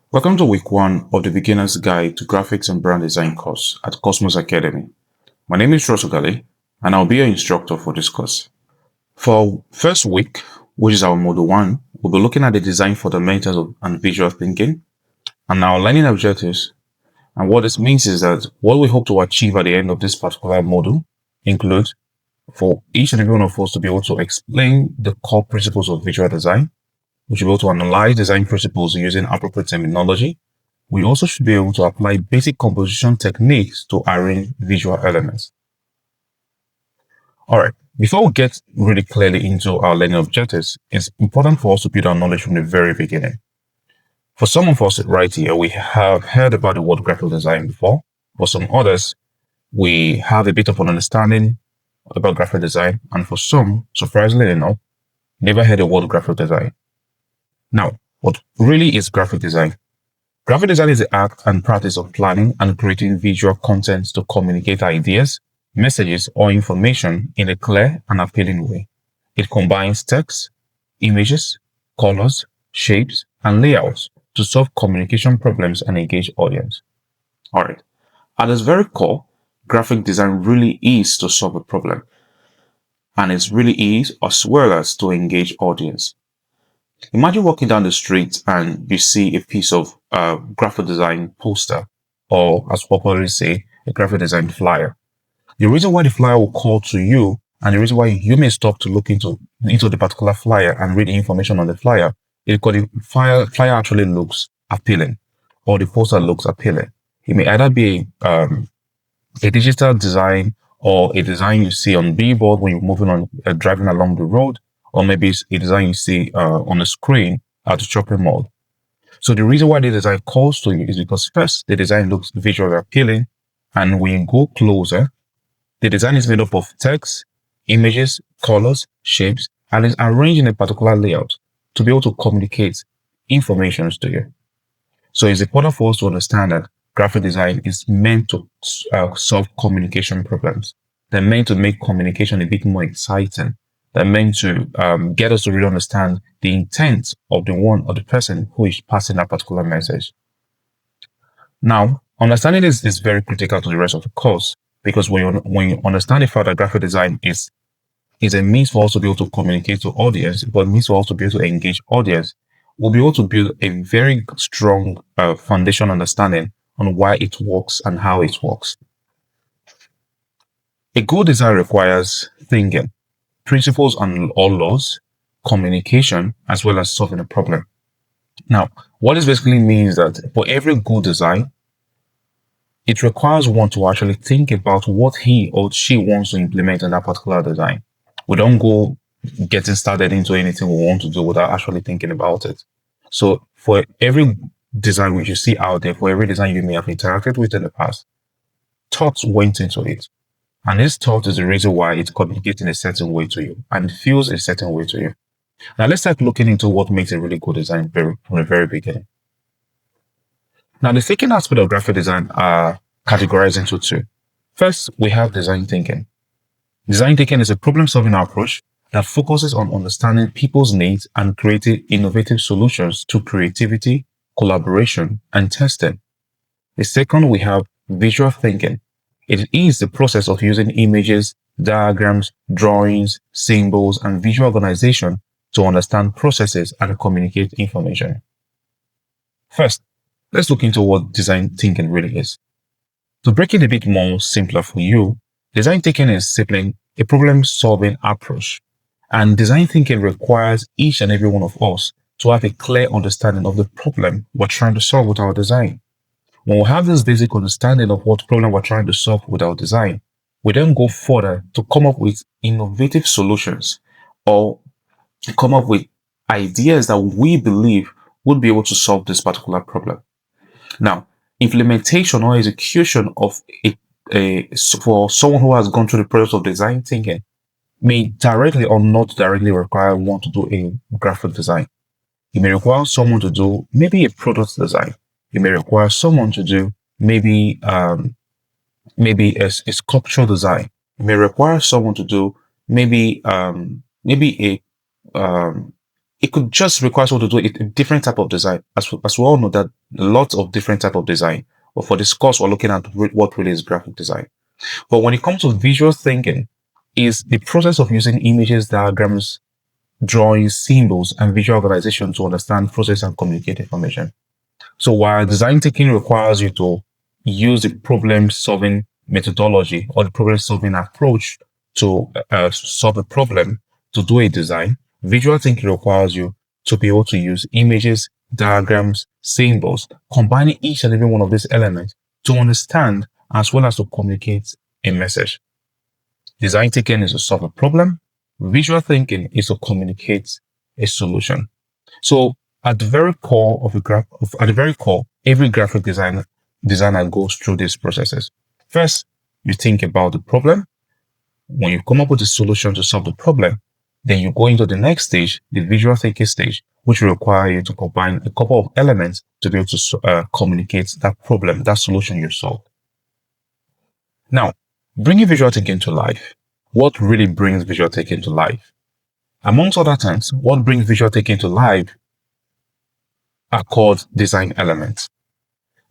Welcome to week one of the Beginner's Guide to Graphics and Brand Design course at Cosmos Academy. My name is Rosugali, and I'll be your instructor for this course. For first week, which is our module one, we'll be looking at the design fundamentals and visual thinking and our learning objectives. And what this means is that what we hope to achieve at the end of this particular module includes for each and every one of us to be able to explain the core principles of visual design. We should be able to analyze design principles using appropriate terminology. We also should be able to apply basic composition techniques to arrange visual elements. All right, before we get really clearly into our learning objectives, it's important for us to build our knowledge from the very beginning. For some of us right here, we have heard about the word graphic design before. For some others, we have a bit of an understanding about graphic design. And for some, surprisingly enough, never heard the word graphic design. Now, what really is graphic design? Graphic design is the act and practice of planning and creating visual content to communicate ideas, messages, or information in a clear and appealing way. It combines text, images, colors, shapes, and layouts to solve communication problems and engage audience. All right. At its very core, graphic design really is to solve a problem. And it really is as well as to engage audience. Imagine walking down the street and you see a piece of graphic design poster, or as popularly say, a graphic design flyer. The reason why the flyer will call to you, and the reason why you may stop to look into the particular flyer and read the information on the flyer, is because the flyer actually looks appealing, or the poster looks appealing. It may either be a digital design or a design you see on billboard when you're moving on, driving along the road, or maybe it's a design you see on the screen at the shopping mall. So the reason why the design calls to you is because first, the design looks visually appealing, and when you go closer, the design is made up of text, images, colors, shapes, and is arranged in a particular layout to be able to communicate information to you. So it's important for us to understand that graphic design is meant to solve communication problems. They're meant to make communication a bit more exciting. They're meant to get us to really understand the intent of the person who is passing that particular message. Now, understanding this is very critical to the rest of the course, because when you understand the fact that graphic design is a means for us to be able to communicate to audience, but means for us to be able to engage audience, we'll be able to build a very strong foundation understanding on why it works and how it works. A good design requires thinking, principles and all laws, communication, as well as solving a problem. Now, what this basically means that for every good design, it requires one to actually think about what he or she wants to implement in that particular design. We don't go getting started into anything we want to do without actually thinking about it. So for every design which you see out there, for every design you may have interacted with in the past, thoughts went into it. And this thought is the reason why it communicates in a certain way to you and it feels a certain way to you. Now let's start looking into what makes a really good design from the very beginning. Now the thinking aspect of graphic design are categorized into two. First, we have design thinking. Design thinking is a problem-solving approach that focuses on understanding people's needs and creating innovative solutions through creativity, collaboration, and testing. The second, we have visual thinking. It is the process of using images, diagrams, drawings, symbols, and visual organization to understand processes and communicate information. First, let's look into what design thinking really is. To break it a bit more simpler for you, design thinking is simply a problem-solving approach, and design thinking requires each and every one of us to have a clear understanding of the problem we're trying to solve with our design. When we have this basic understanding of what problem we're trying to solve with our design, we then go further to come up with innovative solutions or come up with ideas that we believe would be able to solve this particular problem. Now, implementation or execution of for someone who has gone through the process of design thinking may directly or not directly require one to do a graphic design. It may require someone to do maybe a product design. It may require someone to do maybe a sculpture design. It may require someone to do maybe a it could just require you to do a different type of design. As we all know that lots of different type of design. But for this course, we're looking at what really is graphic design. But when it comes to visual thinking, is the process of using images, diagrams, drawings, symbols, and visual organization to understand, process, and communicate information. So while design thinking requires you to use the problem-solving methodology or the problem-solving approach to solve a problem to do a design, visual thinking requires you to be able to use images, diagrams, symbols, combining each and every one of these elements to understand as well as to communicate a message. Design thinking is to solve a problem. Visual thinking is to communicate a solution. So at the very core of every graphic designer goes through these processes. First, you think about the problem. When you come up with a solution to solve the problem, then you go into the next stage, the visual thinking stage, which will require you to combine a couple of elements to be able to communicate that problem, that solution you solve. Now, bringing visual thinking to life. What really brings visual thinking to life? Amongst other things, what brings visual thinking to life are called design elements.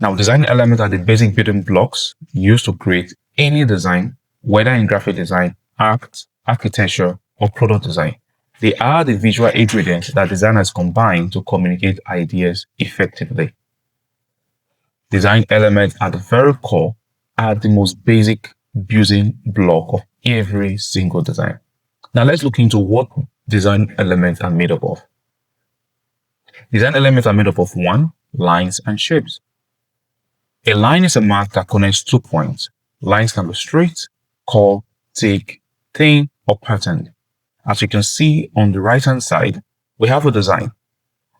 Now, design elements are the basic building blocks used to create any design, whether in graphic design, art, architecture, or product design. They are the visual ingredients that designers combine to communicate ideas effectively. Design elements at the very core are the most basic building block of every single design. Now let's look into what design elements are made up of. Design elements are made up of 1. Lines and shapes. A line is a mark that connects 2 points. Lines can be straight, curved, thick, thin, or patterned. As you can see on the right hand side, we have a design.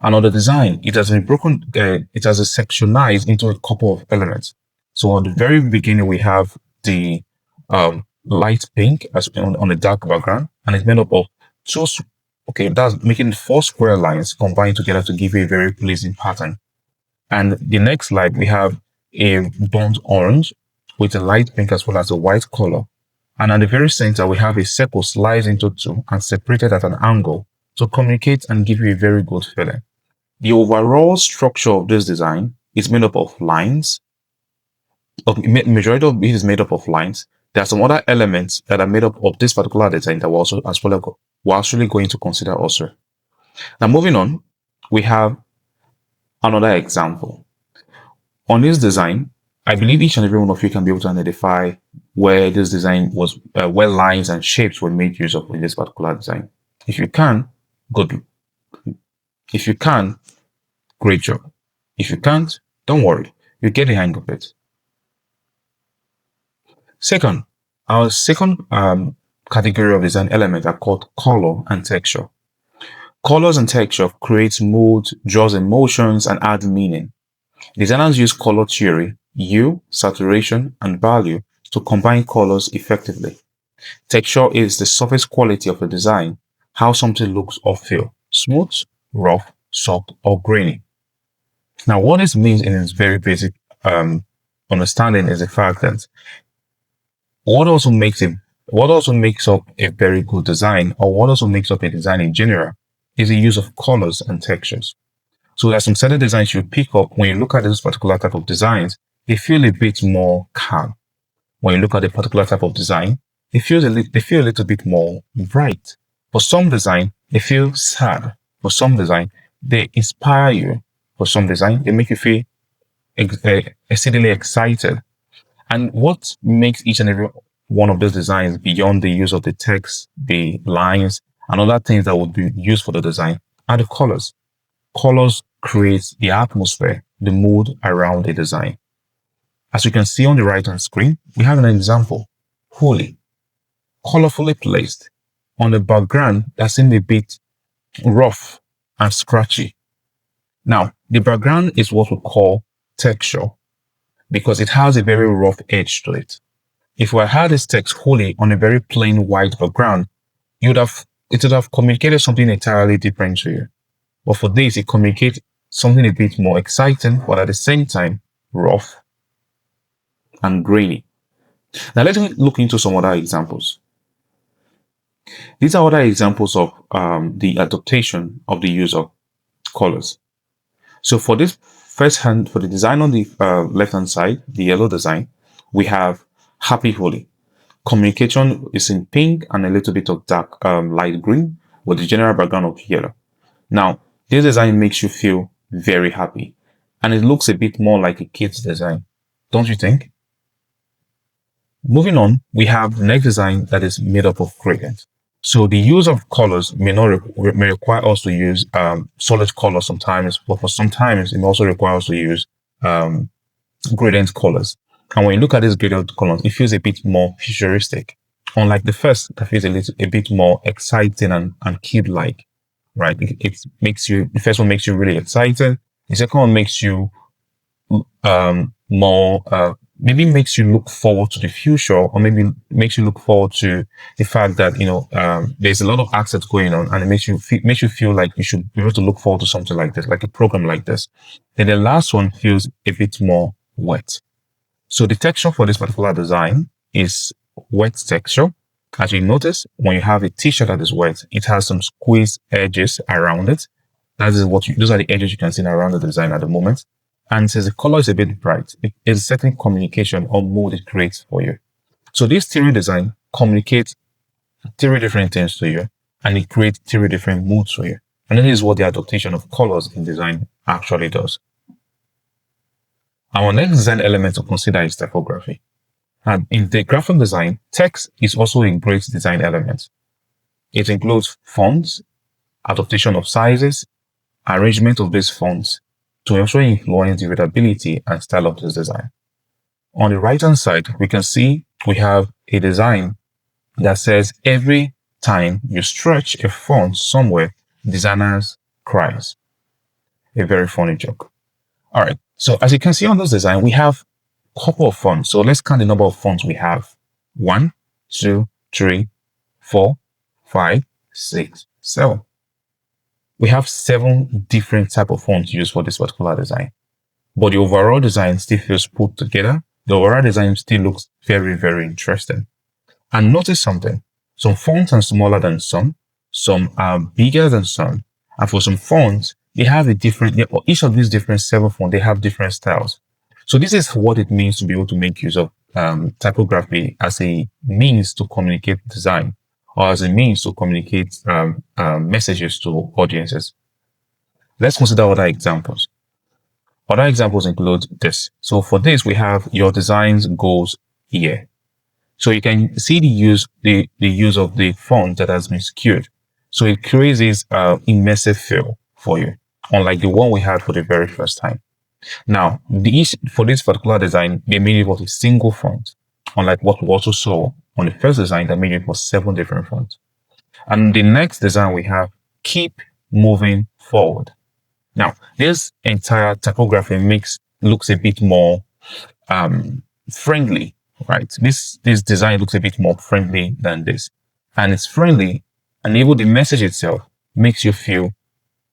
And on the design, it has been sectionized into a couple of elements. So on the very beginning, we have the light pink as on a dark background, and it's made up of that's making 4 square lines combined together to give you a very pleasing pattern. And the next slide, we have a burnt orange with a light pink as well as a white color. And at the very center, we have a circle sliced into 2 and separated at an angle to communicate and give you a very good feeling. The overall structure of this design is made up of lines. Majority of it is made up of lines. There are some other elements that are made up of this particular design that we're actually going to consider also. Now, moving on, we have another example. On this design, I believe each and every one of you can be able to identify where this design was, where lines and shapes were made use of in this particular design. If you can, good. If you can, great job. If you can't, don't worry. You get the hang of it. Second, our second category of design elements are called color and texture. Colors and texture creates mood, draws emotions, and add meaning. Designers use color theory, hue, saturation, and value to combine colors effectively. Texture is the surface quality of a design, how something looks or feels, smooth, rough, soft, or grainy. Now, what this means in its very basic understanding is the fact that what also makes up a very good design, or what also makes up a design in general, is the use of colors and textures. So there's some certain designs you pick up when you look at this particular type of designs, they feel a bit more calm. When you look at a particular type of design, they feel a little bit more bright. For some design, they feel sad. For some design, they inspire you. For some design, they make you feel exceedingly excited. And what makes each and every one of those designs beyond the use of the text, the lines, and other things that would be used for the design are the colors. Colors create the atmosphere, the mood around a design. As you can see on the right-hand screen, we have an example. Holy, colorfully placed on a background that seems a bit rough and scratchy. Now, the background is what we call texture because it has a very rough edge to it. If we had this text holy on a very plain white background, it would have communicated something entirely different to you. But for this, it communicates something a bit more exciting, but at the same time, rough and grainy. Now, let's look into some other examples. These are other examples of the adaptation of the use of colors. So for this first hand, for the design on the left hand side, the yellow design, we have Happy Holi. Communication is in pink and a little bit of dark light green with the general background of yellow. Now, this design makes you feel very happy and it looks a bit more like a kid's design, don't you think? Moving on, we have the next design that is made up of gradients. So the use of colors may require us to use solid colors sometimes, but for sometimes it may also require us to use gradient colors. And when you look at these gradient colors, it feels a bit more futuristic. Unlike the first, that feels a bit more exciting and kid-like, right? It makes you, the first one makes you really excited. The second one makes you more maybe makes you look forward to the future, or maybe makes you look forward to the fact that there's a lot of assets going on, and it makes you feel like you should be able to look forward to something like this, like a program like this. Then the last one feels a bit more wet. So the texture for this particular design is wet texture. As you notice, when you have a t-shirt that is wet, it has some squeeze edges around it. Those are the edges you can see around the design at the moment. And since the color is a bit bright, it is a certain communication or mood it creates for you. So this theory design communicates three different things to you, and it creates three different moods for you. And that is what the adaptation of colors in design actually does. Our next design element to consider is typography. And in the graphic design, text is also a great design element. It includes fonts, adaptation of sizes, arrangement of these fonts, to also influence the readability and style of this design. On the right-hand side, we can see we have a design that says every time you stretch a font somewhere, designers cries. A very funny joke. All right. So as you can see on this design, we have a couple of fonts. So let's count the number of fonts we have. 1, 2, 3, 4, 5, 6, 7. We have 7 different type of fonts used for this particular design, but the overall design still feels put together. The overall design still looks very, very interesting. And notice something. Some fonts are smaller than some are bigger than some. And for some fonts, they have each of these different 7 fonts, they have different styles. So this is what it means to be able to make use of typography as a means to communicate design, or as a means to communicate messages to audiences. Let's consider other examples. Other examples include this. So for this, we have your designs goes here. So you can see the use of the font that has been skewed. So it creates this immersive feel for you, unlike the one we had for the very first time. Now, for this particular design, they made it with a single font, unlike what we also saw on the first design that made it for 7 different fonts. And the next design we have, keep moving forward. Now, this entire typography looks a bit more friendly, right? This design looks a bit more friendly than this. And it's friendly, and even the message itself makes you feel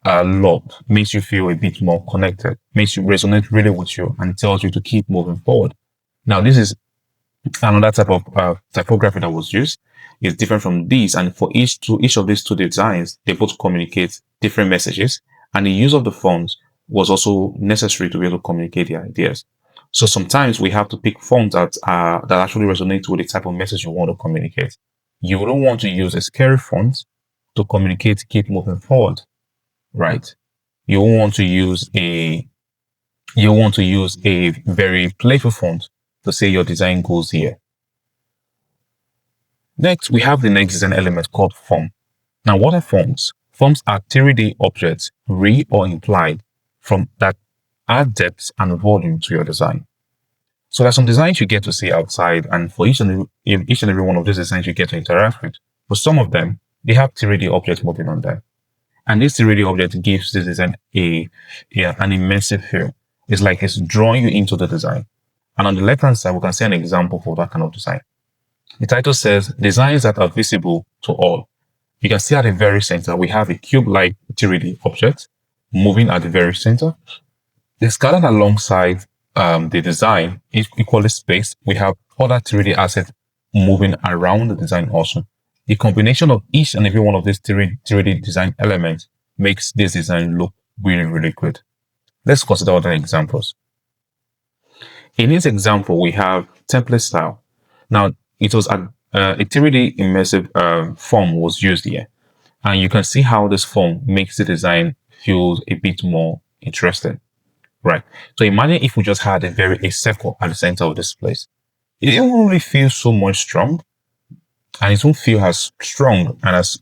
loved, makes you feel a bit more connected, makes you resonate really with you, and tells you to keep moving forward. Now, this is another type of typography that was used. Is different from these, and for each of these 2 designs, they both communicate different messages, and the use of the fonts was also necessary to be able to communicate the ideas. So sometimes we have to pick fonts that actually resonate with the type of message you want to communicate. You don't want to use a scary font to communicate keep moving forward, right? You want to use a very playful font to say your design goes here. Next, we have the next design element called form. Now, what are forms? Forms are 3D objects, real or implied, from that add depth and volume to your design. So there's some designs you get to see outside, and for each and every one of these designs you get to interact with. For some of them, they have 3D objects moving on them. And this 3D object gives this design an immersive feel. It's like it's drawing you into the design. And on the left-hand side, we can see an example for that kind of design. The title says, designs that are visible to all. You can see at the very center, we have a cube-like 3D object moving at the very center. It's scattered alongside the design, equally spaced. We have other 3D assets moving around the design also. The combination of each and every one of these 3D design elements makes this design look really, really good. Let's consider other examples. In this example, we have template style. Now, it was a 3D immersive form was used here. And you can see how this form makes the design feel a bit more interesting, right? So imagine if we just had a circle at the center of this place. It won't really feel so much strong, and it won't feel as strong and as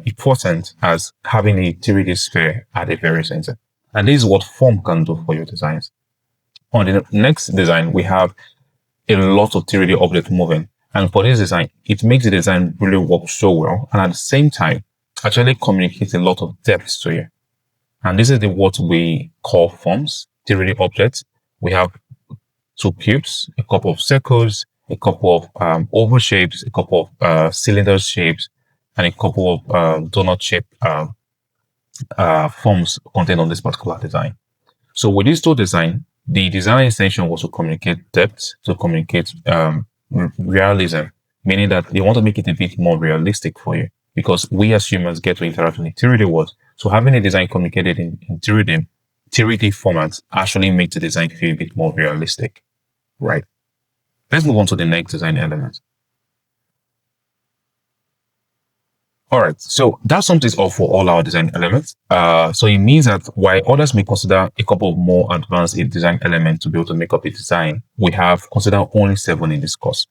important as having a 3D sphere at the very center. And this is what form can do for your designs. On the next design, we have a lot of 3D object moving. And for this design, it makes the design really work so well. And at the same time, actually communicates a lot of depth to you. And this is what we call forms, 3D objects. We have two cubes, a couple of circles, a couple of oval shapes, a couple of cylinder shapes, and a couple of donut shaped forms contained on this particular design. So with these two designs, the design intention was to communicate depth, to communicate realism, meaning that they want to make it a bit more realistic for you, because we as humans get to interact with the 3D world. So having a design communicated in 3D format actually makes the design feel a bit more realistic, right? Let's move on to the next design element. All right, so that sums it up for all our design elements. So it means that while others may consider a couple of more advanced design elements to be able to make up a design, we have considered only 7 in this course.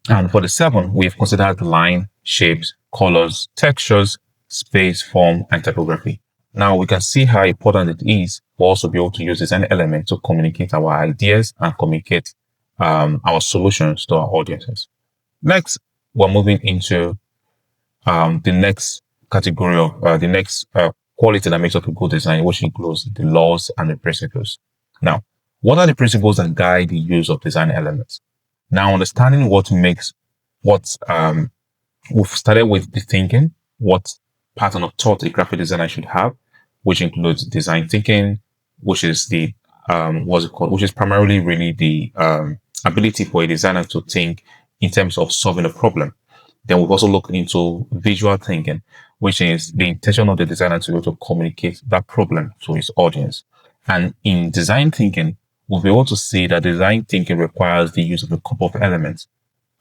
And for the 7, we've considered line, shapes, colors, textures, space, form, and typography. Now we can see how important it is for us to be able to use design elements to communicate our ideas and communicate our solutions to our audiences. Next, we're moving into the next category of the next quality that makes up a good design, which includes the laws and the principles. Now, what are the principles that guide the use of design elements? Now, understanding we've started with the thinking, what pattern of thought a graphic designer should have, which includes design thinking, which is the which is primarily really the ability for a designer to think in terms of solving a problem. Then we've also looked into visual thinking, which is the intention of the designer to be able to communicate that problem to his audience. And in design thinking, we'll be able to see that design thinking requires the use of a couple of elements.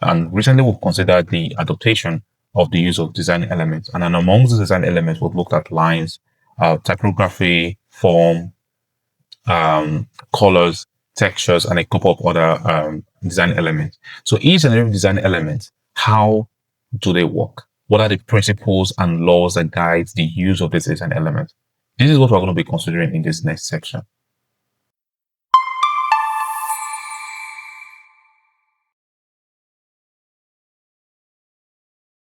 And recently we've considered the adaptation of the use of design elements. And then amongst the design elements, we've looked at lines, typography, form, colors, textures, and a couple of other design elements. So each and every design element, how do they work? What are the principles and laws that guide the use of this design element? This is what we're going to be considering in this next section.